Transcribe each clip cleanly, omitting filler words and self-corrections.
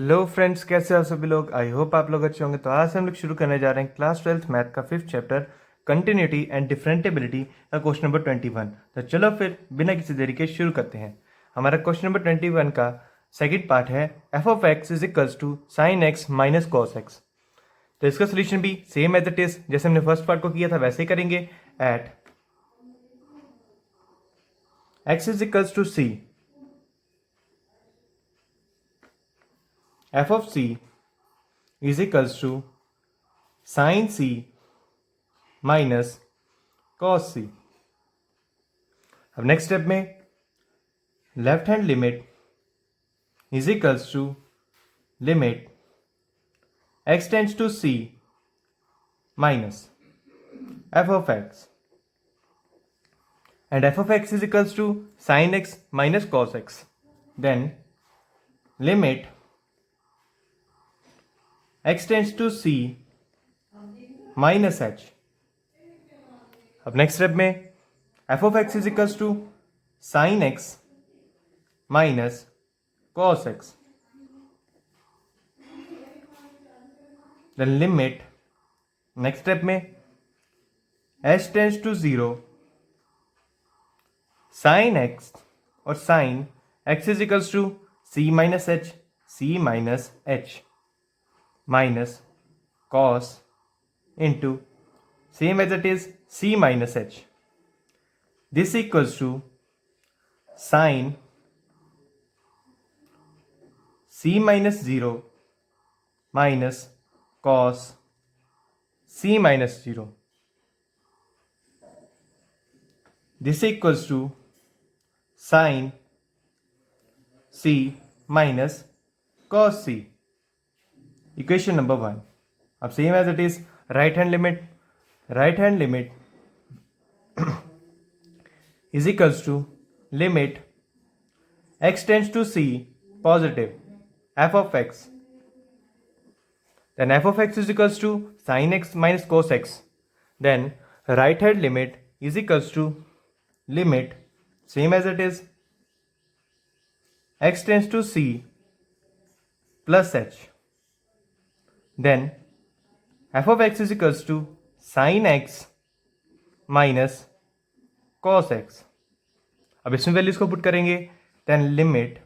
Hello friends, कैसे हो सभी लोग। आई होप आप लोग अच्छे होंगे। तो आज हम लोग शुरू करने जा रहे हैं क्लास 12th मैथ का 5th चैप्टर कंटिन्यूटी एंड डिफरेंटेबिलिटी का क्वेश्चन नंबर 21। तो चलो फिर बिना किसी देरी के शुरू करते हैं। हमारा क्वेश्चन नंबर 21 का सेकंड पार्ट है f of x is equals to sine x minus cos x. तो इसका सोल्यूशन भी सेम एज इट इज जैसे हमने फर्स्ट पार्ट को किया था वैसे ही करेंगे। At x is equals to c, f of c is equals to sine c minus cos c. अब नेक्स्ट स्टेप में left hand limit is equals to limit x tends to c minus f of x, and f of x is equals to sin x minus cos x. Then limit x tends to c minus h. अब next step में f of x is equals to sin x minus cos x. Then limit next step में h tends to 0 sine x और sine x is equals to c minus h minus cos into same as it is c minus h. This equals to sine c minus 0 minus cos c minus 0. This equals to sin c minus cos c. Equation number 1. अब same as it is, right hand limit is equals to limit x tends to c positive f of x. Then f of x is equals to sin x minus cos x. Then right hand limit is equals to limit same as it is x tends to c plus h. Then f of x is equals to sin x minus cos x. अब इसमें values को put करेंगे. Then limit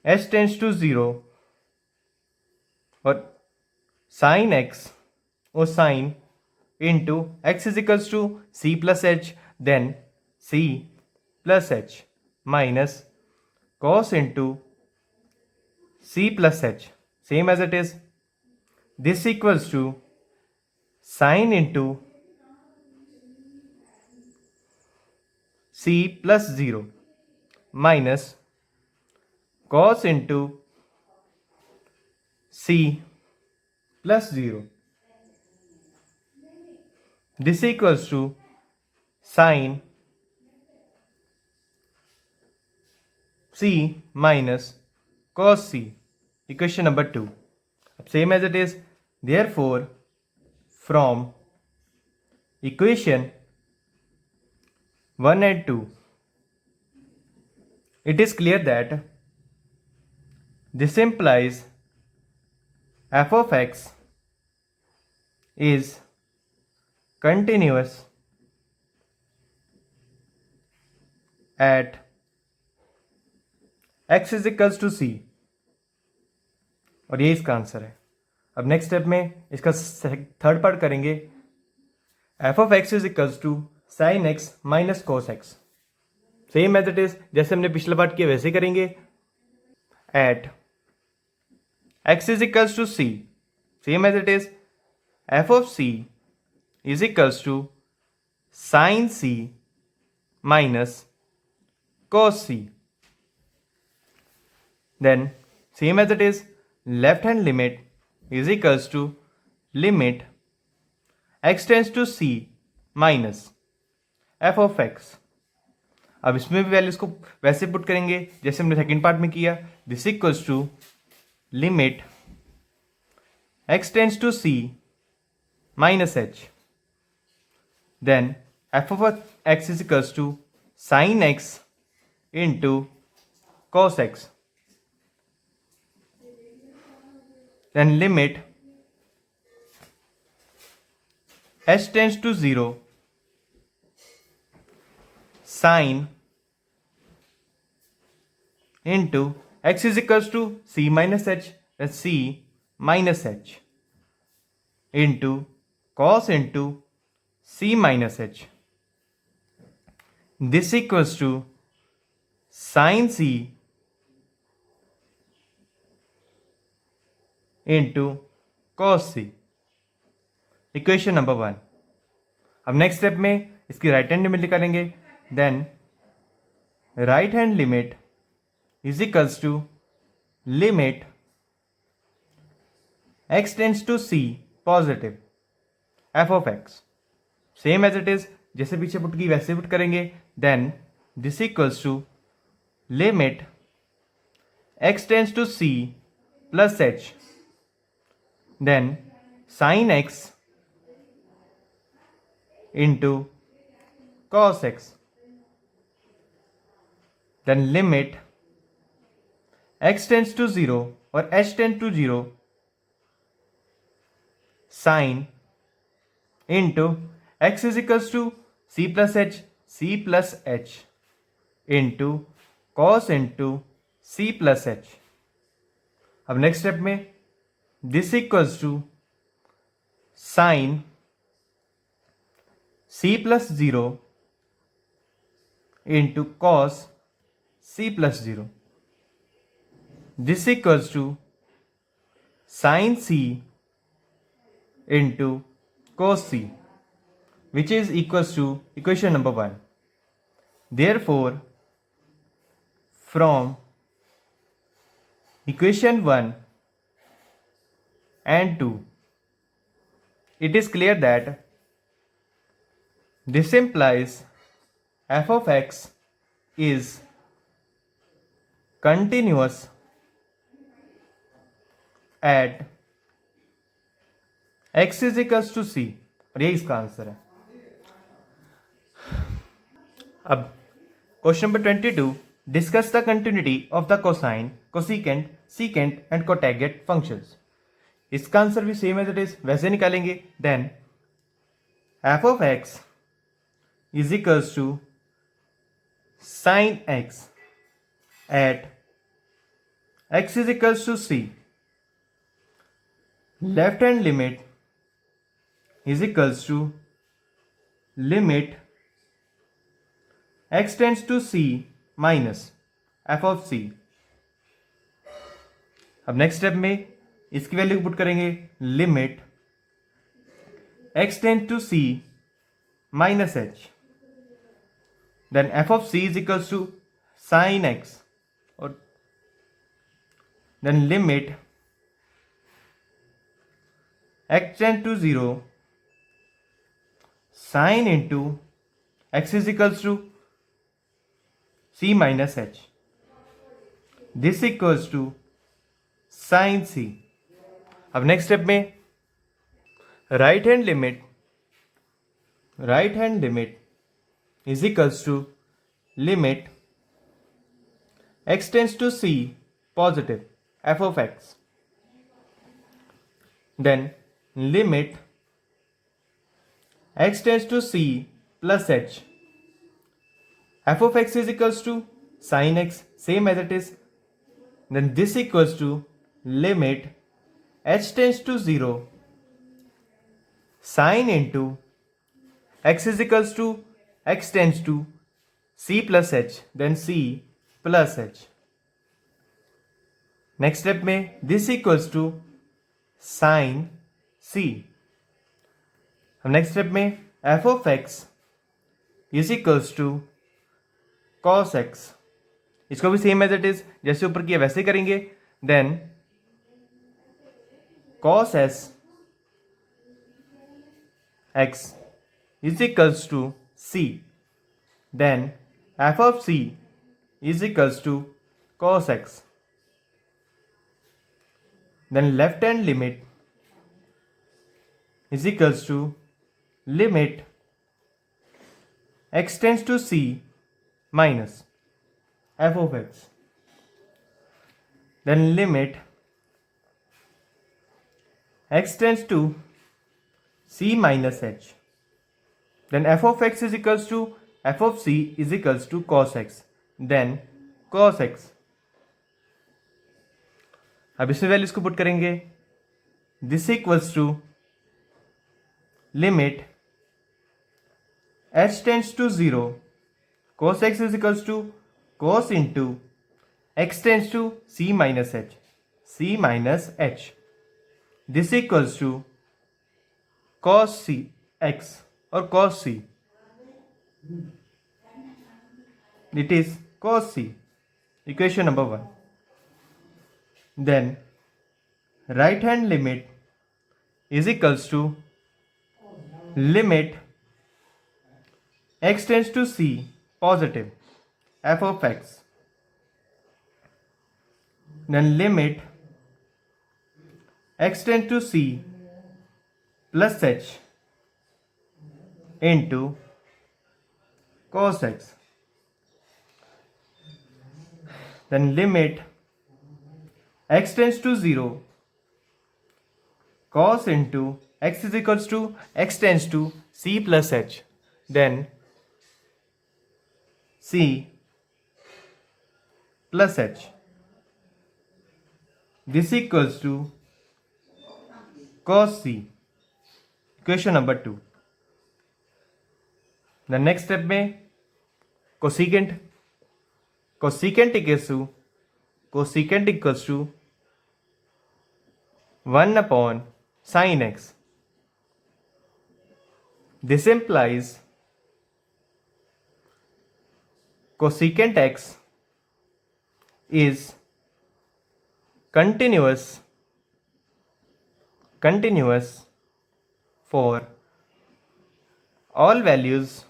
h tends to 0 और sine x और sine into x is equals to c plus h. Then c plus h minus cos into c plus h same as it is. This equals to sine into c plus 0 minus cos into c plus 0. This equals to sin c minus cos c. Equation number 2. Same as it is. Therefore, from equation 1 and 2, it is clear that this implies f of x is continuous at x is equals to c. और ये इसका answer है. अब next step में इसका third part करेंगे. f of x is equals to sin x minus cos x. Same as it is जैसे हमने पिछला पार्ट किया वैसे करेंगे. At x is equals to c, same as it is, f of c is equals to sin c minus cos c. Then same as it is, left hand limit is equals to limit x tends to c minus f of x. अब इसमें भी values को वैसे put करेंगे जैसे हमने second part में किया. This equals to limit x tends to c minus h. Then f of x is equals to sin x into cos x. then limit h tends to 0 sine into x is equals to c minus h, that's c minus h into cos into c minus h. This equals to sine c into cos c, equation number 1. अब next step में इसकी right hand limit निकालेंगे. Then right hand limit is equals to limit x tends to c positive f of x, same as it is, जैसे पीछे put की वैसे put करेंगे. Then this equals to limit x tends to c plus h, then sine x into cos x, then limit x tends to 0 or h tends to 0 sine into x is equals to c plus h into cos into c plus h. अब next step में this equals to sine c plus 0 into cos c plus 0. This equals to sin c into cos c, which is equals to equation number 1. Therefore, from equation 1 and 2, it is clear that this implies f of x is continuous at x is equals to c, और ये इसका answer है. अब question number 22, discuss the continuity of the cosine, cosecant, secant and cotangent functions. इसका answer भी same as it is वैसे निकालेंगे. Then f of x is equals to sin x at x is equals to c. Left hand limit is equals to limit x tends to c minus f of c. अब next step में इसकी value put करेंगे. Limit x tend to c minus h, then f of c is equals to sin x, or then limit x tends to 0 sin into x is equals to c minus h. This equals to sin c. अब next step में right hand limit is equals to limit x tends to c positive f of x, then limit x tends to c plus h, f of x is equals to sin x, same as it is. Then this equals to limit h tends to 0 sin into x is equals to x tends to c plus h, then c plus h. Next step में this equals to sine c. हम next step में f of x is equals to cos x, इसको भी same as it is जैसे ऊपर किया वैसे करेंगे. Then cos s x is equals to c, then f of c is equals to cos x. Then left hand limit is equals to limit x tends to c minus f of x, then limit x tends to c minus h, then f of x is equals to f of c is equals to cos x, then cos x. अब इसमें values को put करेंगे. This equals to limit h tends to 0, cos x is equals to cos into x tends to c minus h. This equals to cos c x or cos c. It is cos c. Equation number 1. Then right hand limit is equals to limit x tends to c positive f of x, then limit x tends to c plus h into cos x, then limit x tends to 0, cos into x is equals to x tends to c plus h, then c plus h. This equals to cos c. Equation number 2. The next step में cosecant equals to 1 upon sin x. This implies cosecant x is continuous for all values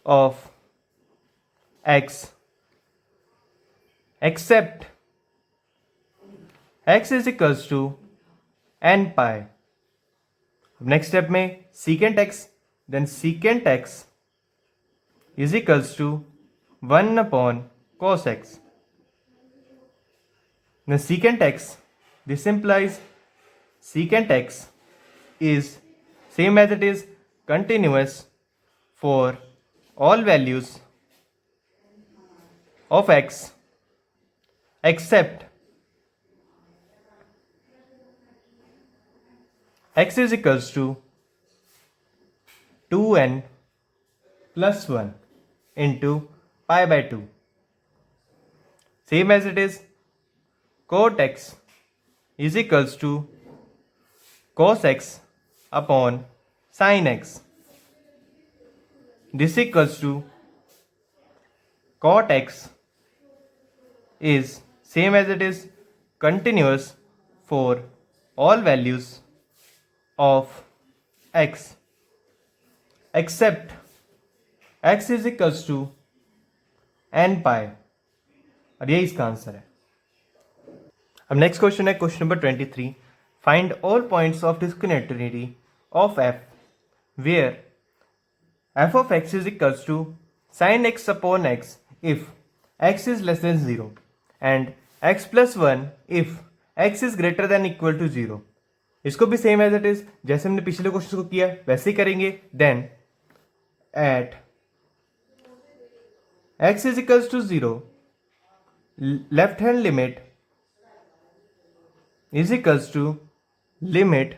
of x except x is equals to n pi. Next step में secant x, then secant x is equals to 1 upon cos x. Then secant x, this implies secant x is same as it is continuous for all values of x except x is equals to 2n plus 1 into pi by 2. Same as it is cot x is equals to cos x upon sin x. This equals to cot x is same as it is continuous for all values of x except x is equals to n pi. और यही इसका answer है. अब next question है question number 23. Find all points of discontinuity of f where f of x is equals to sin x upon x if x is less than 0 and x plus 1 if x is greater than equal to 0. इसको भी same as it is जैसे हमने पिछले question को किया वैसे ही करेंगे. Then at x is equals to 0, left hand limit is equals to limit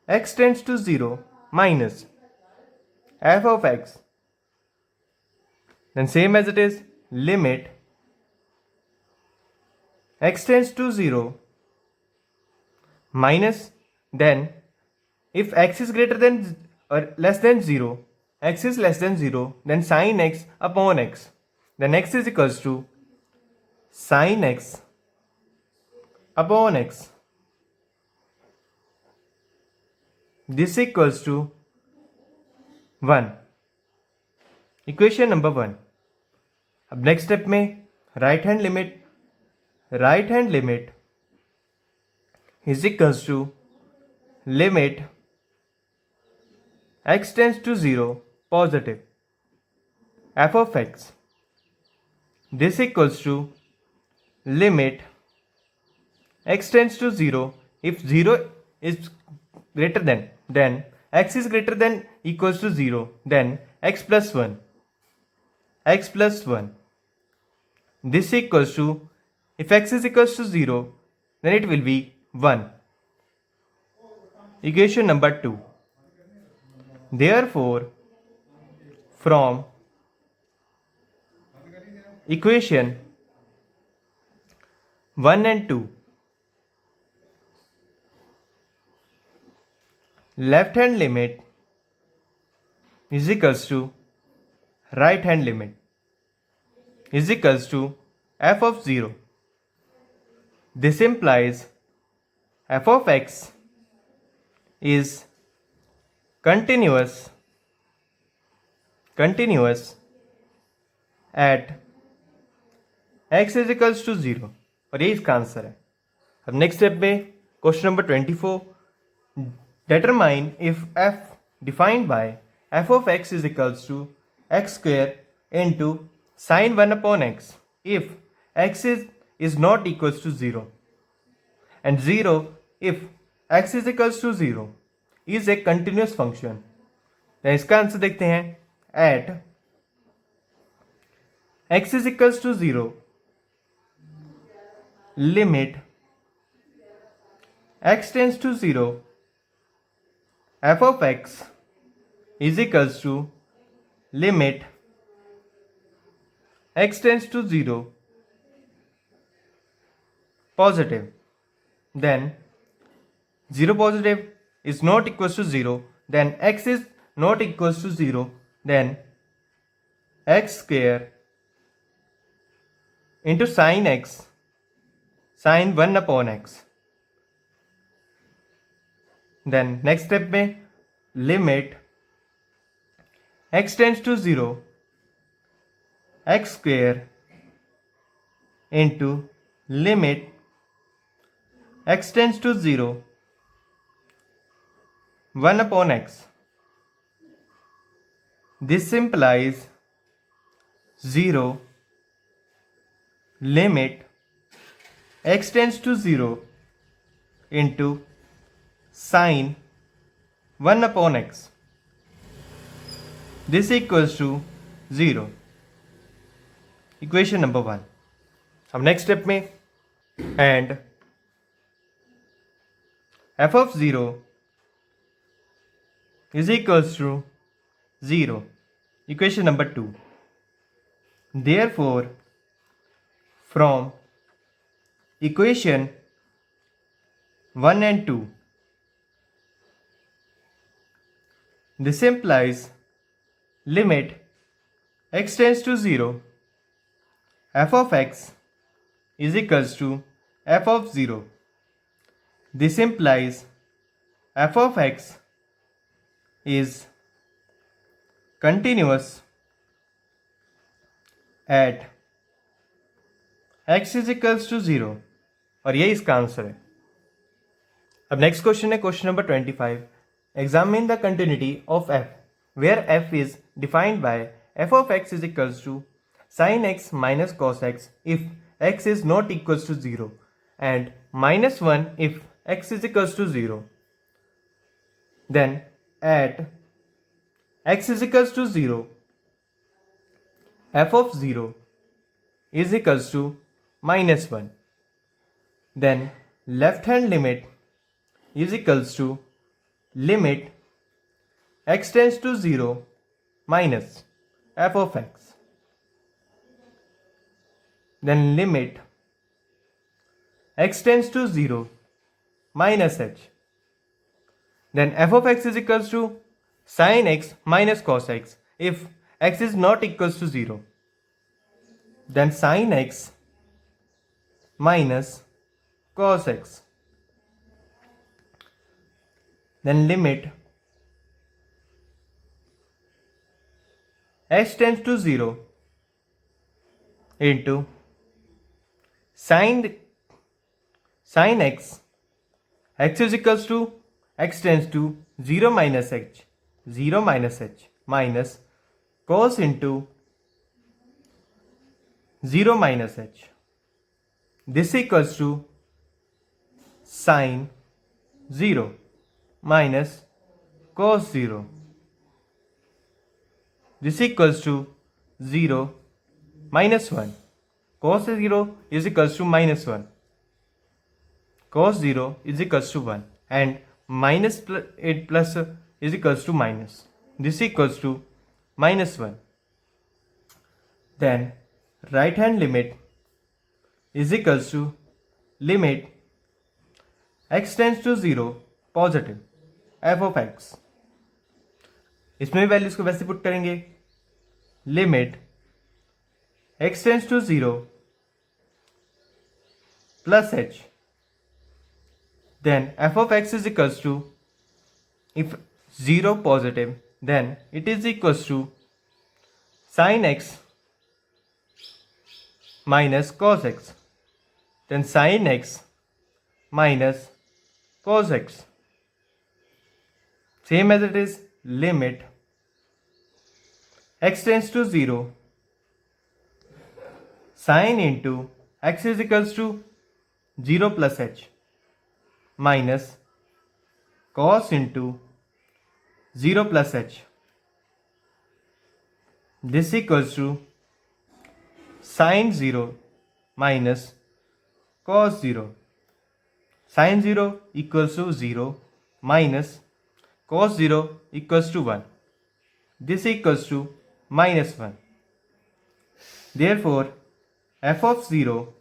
x tends to 0 minus f of x. Then same as it is limit x tends to 0 minus, then if x is greater than or less than 0, x is less than 0, then sin x upon x. Then x is equals to sin x upon x. This equals to 1. Equation number 1. अब next step में right hand limit is equals to limit x tends to 0 positive f of x. This equals to limit x tends to 0 if 0 is greater than, then x is greater than equals to 0, then x plus 1. This equals to, if x is equals to 0, then it will be 1. Equation number 2. Therefore, from equation 1 and 2, left hand limit is equals to right hand limit is equals to f of 0. This implies f of x is continuous at x is equals to 0 और ये इसका answer है. अब next step में question number 24, determine if f defined by f of x is equals to x square into sin 1 upon x if x is not equals to 0 and 0 if x is equals to 0 is a continuous function. तो इसका answer देखते हैं. At x is equals to 0, limit x tends to 0, f of x is equals to limit x tends to 0 positive, then 0 positive is not equals to 0, then x is not equals to 0, then x square into sin x, sin 1 upon x. Then next step में limit x tends to 0, x square into limit x tends to 0, 1 upon x. This implies 0 limit x tends to 0 into sin 1 upon x. This equals to 0. Equation number 1. अब next step में and f of 0 is equals to 0. Equation number 2. Therefore, from equation 1 and 2, this implies limit x tends to 0, f of x is equals to f of 0. This implies f of x is continuous at x is equals to 0 और ये इसका answer है. अब next question है question number 25. Examine the continuity of f where f is defined by f of x is equals to sin x minus cos x if x is not equals to 0 and minus 1 if x is equals to 0. Then at x is equals to 0, f of 0 is equals to minus 1. Then left hand limit is equals to limit x tends to 0 minus f of x. Then limit x tends to 0 minus h. Then f of x is equals to sin x minus cos x if x is not equals to 0. Then sin x minus cos x. Then limit x tends to 0 into sin x, x is equals to x tends to 0 minus h minus cos into 0 minus h. This equals to sine 0 minus cos 0. This equals to 0 minus 1. Cos 0 is equals to minus 1. Cos 0 is equals to 1. And minus 8 plus is equals to minus. This equals to minus 1. Then right hand limit is equals to limit x tends to 0 positive f of x. इसमें भी values को वैसे put करेंगे. Limit x tends to 0 plus h. Then f of x is equals to, if 0 positive, then it is equals to sin x minus cos x. Then sin x minus cos x. Same as it is, limit x tends to 0, sin into x is equals to 0 plus h minus cos into 0 plus h. This equals to sin 0 minus cos 0. Sin 0 equals to 0 minus cos 0 equals to 1. This equals to minus 1. Therefore, f of 0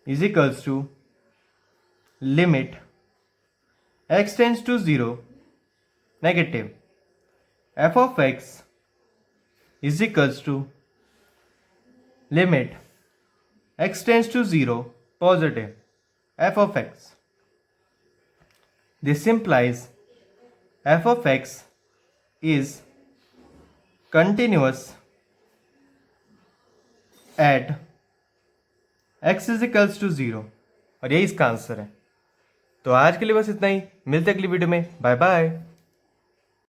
is equals to limit x tends to 0 negative f of x is equals to limit x tends to 0 positive f of x. This implies f of x is continuous at x is equals to 0. और यही इसका answer है. तो आज के लिए बस इतना ही. मिलते अगली वीडियो में. Bye bye.